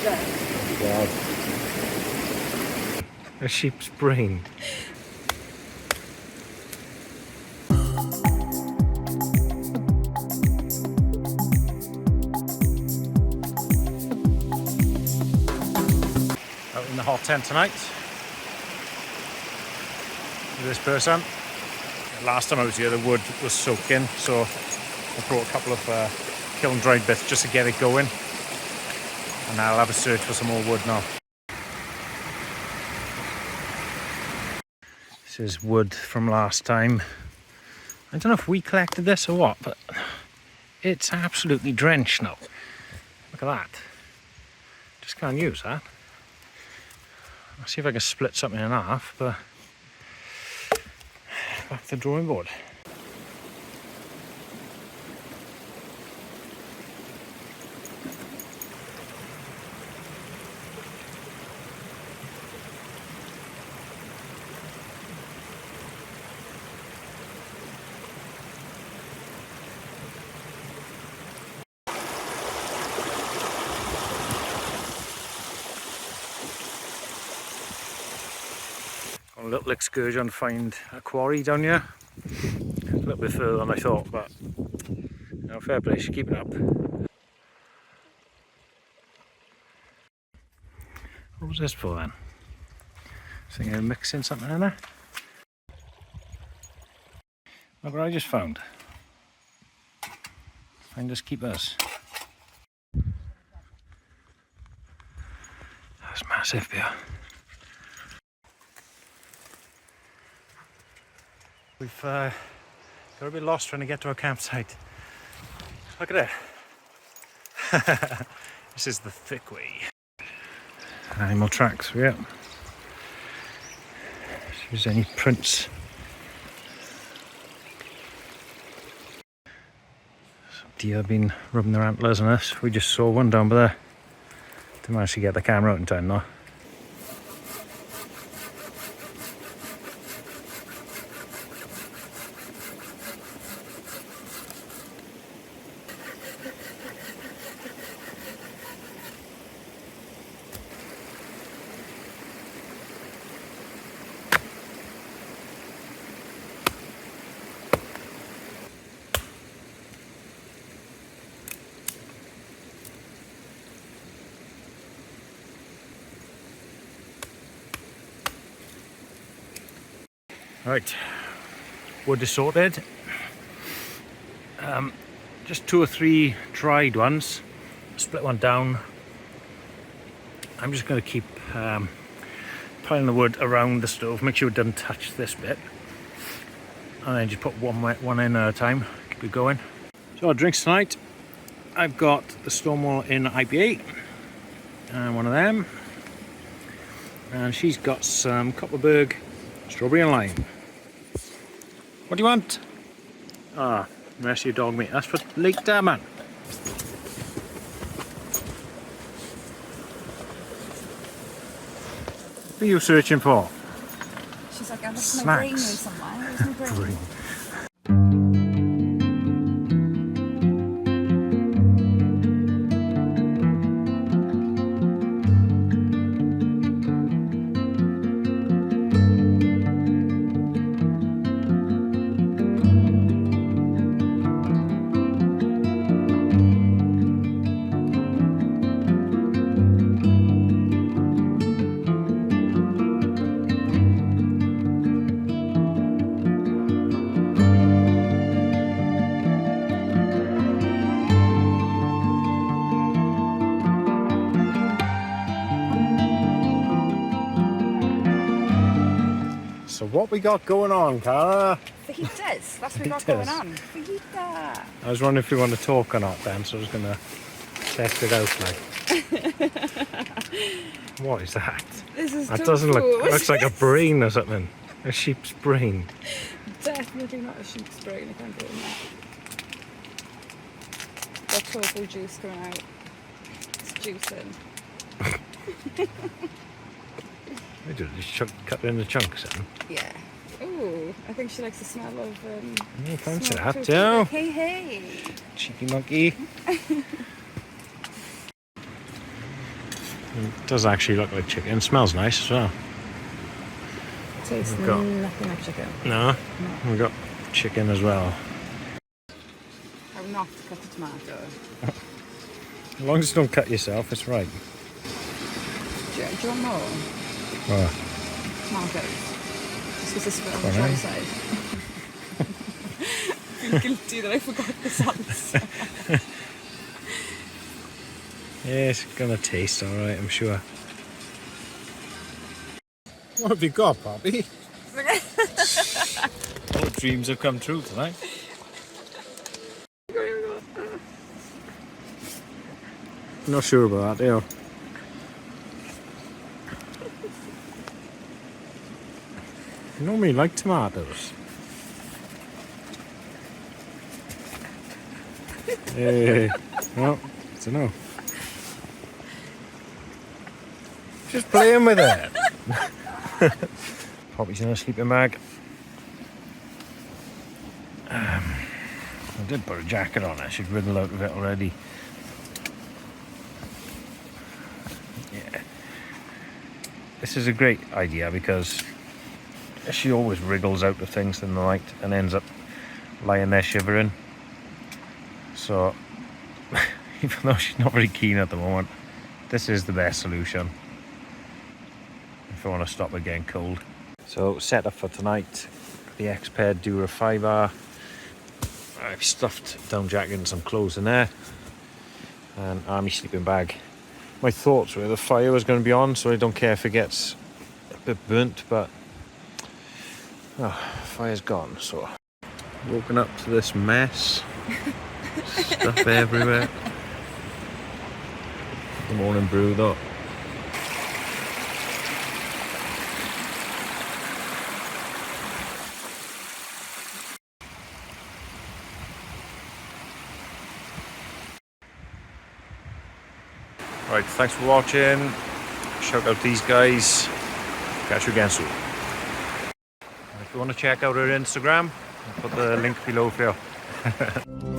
God. A sheep's brain. Out in the hot tent tonight with this person. Last time I was here the wood was soaking, so I brought a couple of kiln dried bits just to get it going, and I'll have a search for some more wood now. This is wood from last time. I don't know if we collected this or what, but it's absolutely drenched now. Look at that. Just can't use that. I'll see if I can split something in half, but back to the drawing board. A little excursion to find a quarry down here. A little bit further than I thought, but you know, fair play, she's keeping up. What was this for then? I think I'm mixing something in there. Look what I just found. Finders keepers. That's massive here. We've got a bit lost trying to get to our campsite. Look at it. This is the thick way. Animal tracks, yeah. If there's any prints. Some deer have been rubbing their antlers on us. We just saw one down there. Didn't manage to get the camera out in time though. Right, wood is sorted. Just 2 or 3 dried ones. Split one down. I'm just going to keep piling the wood around the stove. Make sure it doesn't touch this bit, and then just put one wet one in at a time. Keep it going. So our drinks tonight. I've got the Stonewall Inn IPA and one of them, and she's got some Copperberg strawberry and lime. What do you want? Ah, the rest of your dog meat. That's for later, man. What are you searching for? She's like, I left my brain here somewhere. Where's my brain? So what we got going on, Cara? Fajitas. That's what we got going on. Fajita. I was wondering if you want to talk or not then, so I was going to test it out like. What is that? This is that doesn't look, looks like a brain or something. A sheep's brain. Definitely not a sheep's brain, I can't do that. Got tofu juice coming out. It's juicing. I just cut it into chunks then. Yeah. Ooh, I think she likes the smell of Yeah, fancy smell of that, tofu. Joe. Hey, hey. Cheeky monkey. It does actually look like chicken. It smells nice as well. Tastes We've got- nothing like chicken. No, we've got chicken as well. How not to cut the tomato. As long as you don't cut yourself, it's right. Do you want more Oh, tomatoes? Just because this is on Go the on, dry eh? side. I feel guilty that I forgot the salsa. yeah, it's gonna taste alright, I'm sure. What have you got, Poppy? All dreams have come true tonight. Not sure about that, yeah. You normally like tomatoes. Hey, well, I don't know. Just playing with it. Poppy's in a sleeping bag. I did put a jacket on. I should wriggle out of it already. Yeah. This is a great idea because she always wriggles out of things in the night and ends up lying there shivering. So, even though she's not very keen at the moment, this is the best solution if I want to stop her getting cold. So, set up for tonight, the X-Ped Dura 5R. I've stuffed down jacket and some clothes in there, and army sleeping bag. My thoughts were the fire was going to be on, so I don't care if it gets a bit burnt, but fire's gone. So, woken up to this mess. Stuff everywhere. The morning brew though. Right, thanks for watching. Shout out these guys. Catch you again soon. If you want to check out our Instagram, I'll put the link below for you.